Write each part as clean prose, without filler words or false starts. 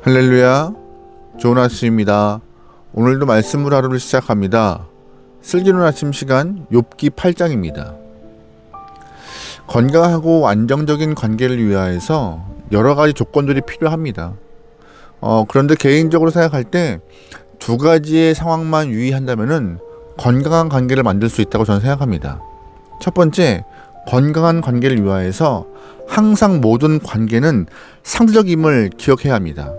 할렐루야, 좋은 아침입니다. 오늘도 말씀으로 하루를 시작합니다. 슬기로운 아침 시간 욥기 8장입니다. 건강하고 안정적인 관계를 위하여서 여러 가지 조건들이 필요합니다. 그런데 개인적으로 생각할 때 두 가지의 상황만 유의한다면은 건강한 관계를 만들 수 있다고 저는 생각합니다. 첫 번째, 건강한 관계를 위하여서 항상 모든 관계는 상대적임을 기억해야 합니다.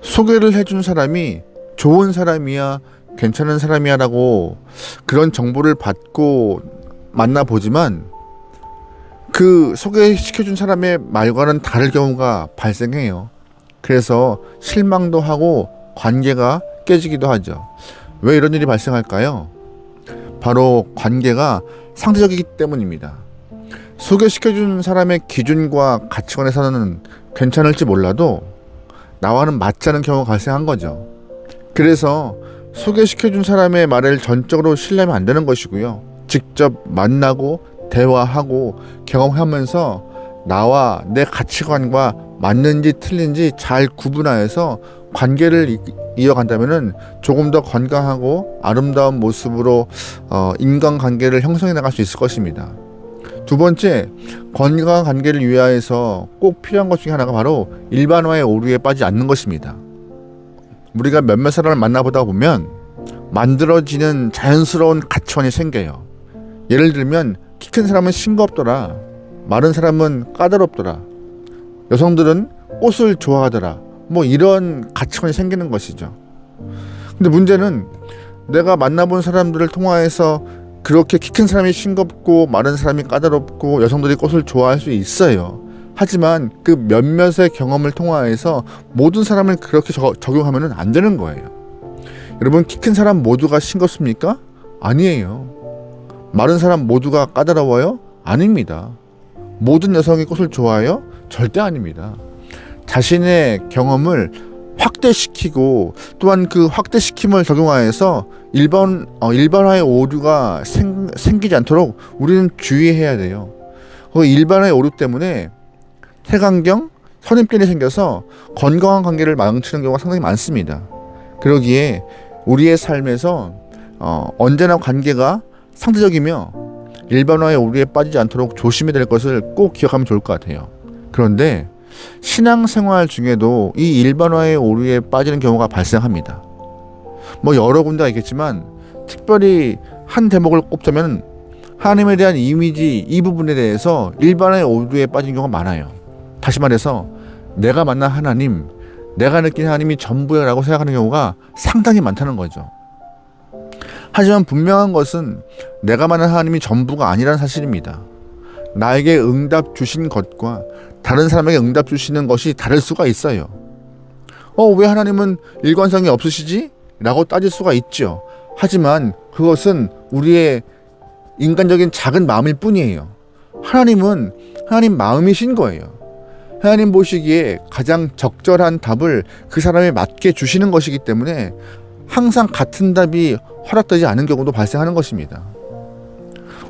소개를 해준 사람이 좋은 사람이야, 괜찮은 사람이야 라고 그런 정보를 받고 만나보지만 그 소개시켜준 사람의 말과는 다를 경우가 발생해요. 그래서 실망도 하고 관계가 깨지기도 하죠. 왜 이런 일이 발생할까요? 바로 관계가 상대적이기 때문입니다. 소개시켜준 사람의 기준과 가치관에서는 괜찮을지 몰라도 나와는 맞지 않은 경우가 발생한 거죠. 그래서 소개시켜준 사람의 말을 전적으로 신뢰하면 안 되는 것이고요. 직접 만나고 대화하고 경험하면서 나와 내 가치관과 맞는지 틀린지 잘 구분하여서 관계를 이어간다면 조금 더 건강하고 아름다운 모습으로 인간관계를 형성해 나갈 수 있을 것입니다. 두 번째, 건강한 관계를 위하여서 꼭 필요한 것 중에 하나가 바로 일반화의 오류에 빠지지 않는 것입니다. 우리가 몇몇 사람을 만나보다 보면 만들어지는 자연스러운 가치관이 생겨요. 예를 들면 키 큰 사람은 싱겁더라, 마른 사람은 까다롭더라, 여성들은 꽃을 좋아하더라, 뭐 이런 가치관이 생기는 것이죠. 근데 문제는 내가 만나본 사람들을 통화해서 그렇게 키 큰 사람이 싱겁고 마른 사람이 까다롭고 여성들이 꽃을 좋아할 수 있어요. 하지만 그 몇몇의 경험을 통화해서 모든 사람을 그렇게 적용하면 안 되는 거예요. 여러분, 키 큰 사람 모두가 싱겁습니까? 아니에요. 마른 사람 모두가 까다로워요? 아닙니다. 모든 여성이 꽃을 좋아해요? 절대 아닙니다. 자신의 경험을 확대시키고 또한 그 확대시킴을 적용하여서 일반화의 오류가 생기지 않도록 우리는 주의해야 돼요. 그 일반화의 오류 때문에 색안경, 선입견이 생겨서 건강한 관계를 망치는 경우가 상당히 많습니다. 그러기에 우리의 삶에서 언제나 관계가 상대적이며 일반화의 오류에 빠지지 않도록 조심해야 될 것을 꼭 기억하면 좋을 것 같아요. 그런데 신앙생활 중에도 이 일반화의 오류에 빠지는 경우가 발생합니다. 뭐 여러 군데가 있겠지만 특별히 한 대목을 꼽자면 하나님에 대한 이미지 이 부분에 대해서 일반화의 오류에 빠진 경우가 많아요. 다시 말해서 내가 만난 하나님, 내가 느낀 하나님이 전부야 라고 생각하는 경우가 상당히 많다는 거죠. 하지만 분명한 것은 내가 만난 하나님이 전부가 아니라는 사실입니다. 나에게 응답 주신 것과 다른 사람에게 응답 주시는 것이 다를 수가 있어요. 왜 하나님은 일관성이 없으시지? 라고 따질 수가 있죠. 하지만 그것은 우리의 인간적인 작은 마음일 뿐이에요. 하나님은 하나님 마음이신 거예요. 하나님 보시기에 가장 적절한 답을 그 사람에 맞게 주시는 것이기 때문에 항상 같은 답이 허락되지 않은 경우도 발생하는 것입니다.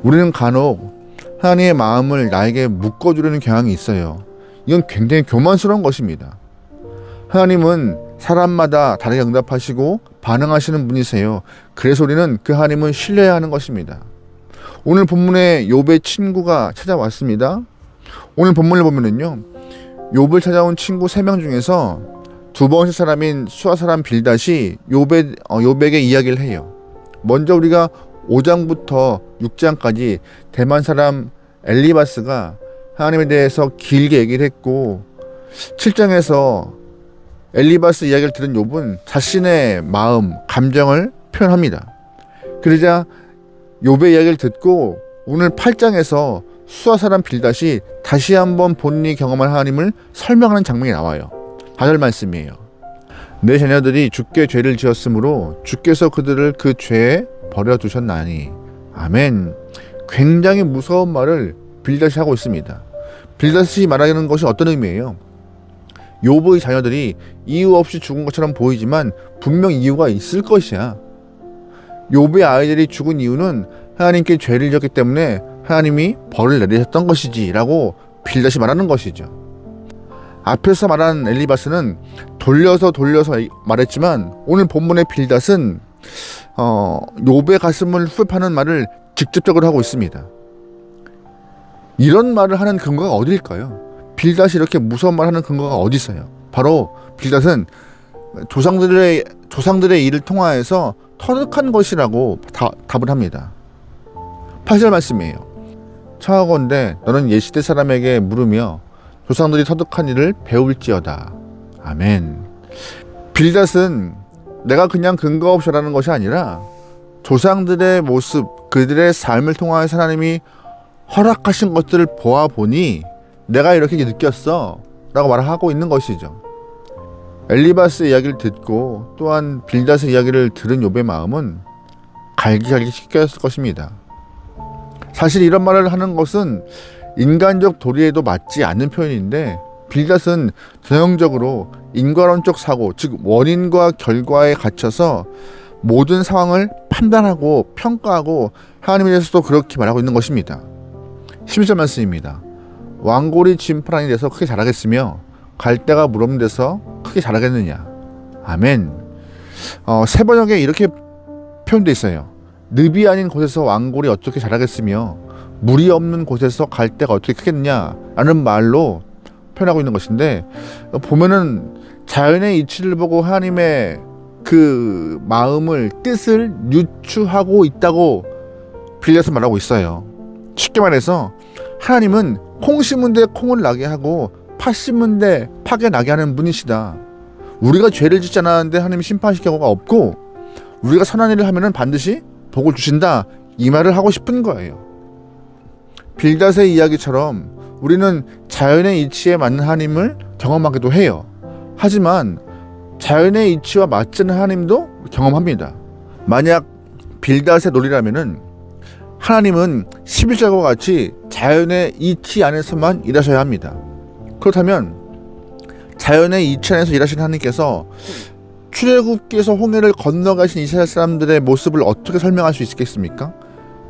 우리는 간혹 하나님의 마음을 나에게 묶어주려는 경향이 있어요. 이건 굉장히 교만스러운 것입니다. 하나님은 사람마다 다르게 응답하시고 반응하시는 분이세요. 그래서 우리는 그 하나님을 신뢰해야 하는 것입니다. 오늘 본문에 욥의 친구가 찾아왔습니다. 오늘 본문을 보면은요, 욥을 찾아온 친구 3명 중에서 두 번째 사람인 수아 사람 빌닷이 욥에게 이야기를 해요. 먼저 우리가 5장부터 6장까지 대만 사람 엘리바스가 하나님에 대해서 길게 얘기를 했고, 7장에서 엘리바스 이야기를 들은 욥은 자신의 마음, 감정을 표현합니다. 그러자 욥의 이야기를 듣고 오늘 8장에서 수아 사람 빌닷이 다시 한번 본인이 경험한 하나님을 설명하는 장면이 나와요. 4절 말씀이에요. 내 자녀들이 주께 죄를 지었으므로 주께서 그들을 그 죄에 버려두셨나니. 아멘. 굉장히 무서운 말을 빌닷이 하고 있습니다. 빌닷이 말하는 것이 어떤 의미예요? 욥의 자녀들이 이유 없이 죽은 것처럼 보이지만 분명 이유가 있을 것이야. 욥의 아이들이 죽은 이유는 하나님께 죄를 지었기 때문에 하나님이 벌을 내리셨던 것이지 라고 빌닷이 말하는 것이죠. 앞에서 말한 엘리바스는 돌려서 말했지만 오늘 본문의 빌닷은 욥의 가슴을 후벼파는 말을 직접적으로 하고 있습니다. 이런 말을 하는 근거가 어디일까요? 빌닷이 이렇게 무서운 말을 하는 근거가 어디 있어요? 바로 빌닷은 조상들의 일을 통하여서 터득한 것이라고 답을 합니다. 8절 말씀이에요. 청하건대 너는 옛시대 사람에게 물으며 조상들이 터득한 일을 배울지어다. 아멘. 빌닷은 내가 그냥 근거 없이 말하는 것이 아니라 조상들의 모습, 그들의 삶을 통하여서 하나님이 허락하신 것들을 보아보니 내가 이렇게 느꼈어 라고 말하고 있는 것이죠. 엘리바스의 이야기를 듣고 또한 빌닷의 이야기를 들은 욥의 마음은 갈기갈기 씻겼을 것입니다. 사실 이런 말을 하는 것은 인간적 도리에도 맞지 않는 표현인데 빌닷은 전형적으로 인과론적 사고, 즉 원인과 결과에 갇혀서 모든 상황을 판단하고 평가하고 하나님에 대해서도 그렇게 말하고 있는 것입니다. 11절 말씀입니다. 왕골이 진파란이 돼서 크게 자라겠으며 갈대가 무덤 돼서 크게 자라겠느냐. 아멘. 세 번역에 이렇게 표현되어 있어요. 늪이 아닌 곳에서 왕골이 어떻게 자라겠으며 물이 없는 곳에서 갈대가 어떻게 크겠느냐 라는 말로 표현하고 있는 것인데, 보면은 자연의 이치를 보고 하나님의 그 마음을, 뜻을 유추하고 있다고 빌려서 말하고 있어요. 쉽게 말해서 하나님은 콩 심은 데 콩을 나게 하고 팥 심은 데 팥게 나게 하는 분이시다. 우리가 죄를 짓지 않았는데 하나님이 심판하실 경우가 없고 우리가 선한 일을 하면은 반드시 복을 주신다, 이 말을 하고 싶은 거예요. 빌닷의 이야기처럼 우리는 자연의 이치에 맞는 하나님을 경험하기도 해요. 하지만 자연의 이치와 맞지 않는 하나님도 경험합니다. 만약 빌닷의 논리라면은 하나님은 11절과 같이 자연의 이치 안에서만 일하셔야 합니다. 그렇다면 자연의 이치 안에서 일하시는 하나님께서 출애굽기에서 홍해를 건너가신 이스라엘 사람들의 모습을 어떻게 설명할 수 있겠습니까?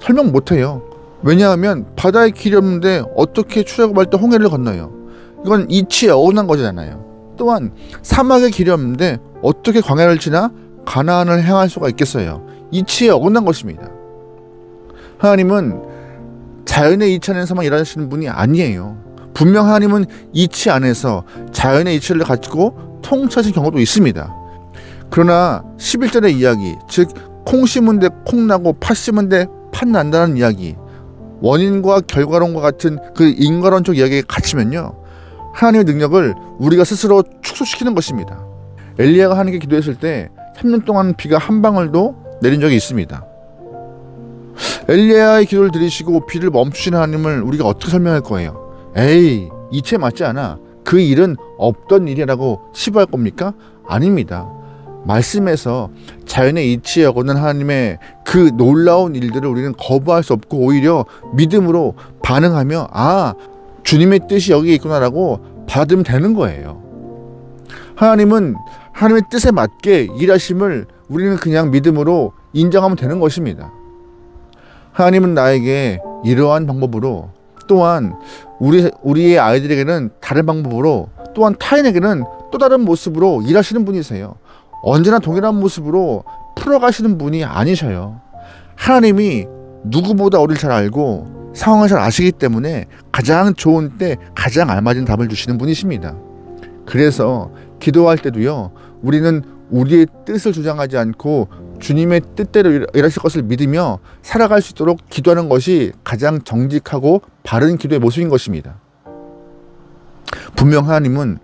설명 못해요. 왜냐하면 바다에 길이 없는데 어떻게 출애굽할 때 홍해를 건너요? 이건 이치에 어긋난 거잖아요. 또한 사막에 길이 없는데 어떻게 광야를 지나 가나안을 향할 수가 있겠어요? 이치에 어긋난 것입니다. 하나님은 자연의 이치 안에서만 일하시는 분이 아니에요. 분명 하나님은 이치 안에서 자연의 이치를 가지고 통치하신 경우도 있습니다. 그러나 11절의 이야기, 즉 콩 심은 데 콩 나고 팥 심은 데 팥 난다는 이야기, 원인과 결과론과 같은 그 인과론적 이야기에 갇히면요, 하나님의 능력을 우리가 스스로 축소시키는 것입니다. 엘리야가 하나님께 기도했을 때 3년 동안 비가 한 방울도 내린 적이 있습니다. 엘리야의 기도를 들으시고 비를 멈추시는 하나님을 우리가 어떻게 설명할 거예요? 에이, 이치에 맞지 않아. 그 일은 없던 일이라고 치부할 겁니까? 아닙니다. 말씀에서 자연의 이치에 어긋난 하나님의 그 놀라운 일들을 우리는 거부할 수 없고 오히려 믿음으로 반응하며, 아, 주님의 뜻이 여기에 있구나라고 받으면 되는 거예요. 하나님은 하나님의 뜻에 맞게 일하심을 우리는 그냥 믿음으로 인정하면 되는 것입니다. 하나님은 나에게 이러한 방법으로, 또한 우리의 아이들에게는 다른 방법으로, 또한 타인에게는 또 다른 모습으로 일하시는 분이세요. 언제나 동일한 모습으로 풀어가시는 분이 아니셔요. 하나님이 누구보다 우리를 잘 알고 상황을 잘 아시기 때문에 가장 좋은 때 가장 알맞은 답을 주시는 분이십니다. 그래서 기도할 때도요, 우리는 우리의 뜻을 주장하지 않고 주님의 뜻대로 일하실 것을 믿으며 살아갈 수 있도록 기도하는 것이 가장 정직하고 바른 기도의 모습인 것입니다. 분명 하나님은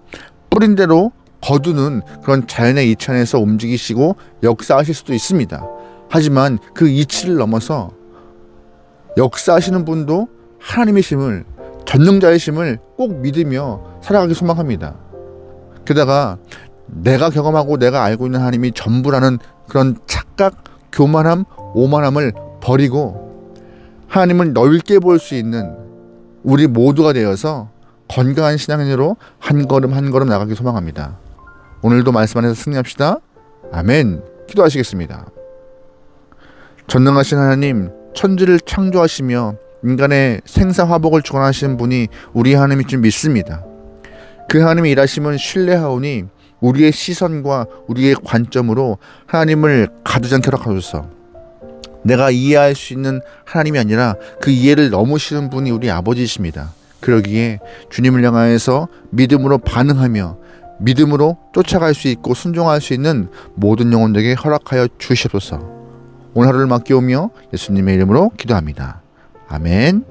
뿌린 대로 거두는 그런 자연의 이치 안에서 움직이시고 역사하실 수도 있습니다. 하지만 그 이치를 넘어서 역사하시는 분도 하나님이심을, 전능자이심을 꼭 믿으며 살아가기 소망합니다. 게다가 내가 경험하고 내가 알고 있는 하나님이 전부라는 그런 착각, 교만함, 오만함을 버리고 하나님을 넓게 볼 수 있는 우리 모두가 되어서 건강한 신앙인으로 한 걸음 한 걸음 나가기 소망합니다. 오늘도 말씀 안에서 승리합시다. 아멘. 기도하시겠습니다. 전능하신 하나님, 천지를 창조하시며 인간의 생사화복을 주관하시는 분이 우리 하나님인 줄 믿습니다. 그 하나님의 일하심은 신뢰하오니 우리의 시선과 우리의 관점으로 하나님을 가두지 않도록 하소서. 내가 이해할 수 있는 하나님이 아니라 그 이해를 넘으시는 분이 우리 아버지이십니다. 그러기에 주님을 향하여서 믿음으로 반응하며 믿음으로 쫓아갈 수 있고 순종할 수 있는 모든 영혼들에게 허락하여 주시옵소서. 오늘 하루를 맡겨오며 예수님의 이름으로 기도합니다. 아멘.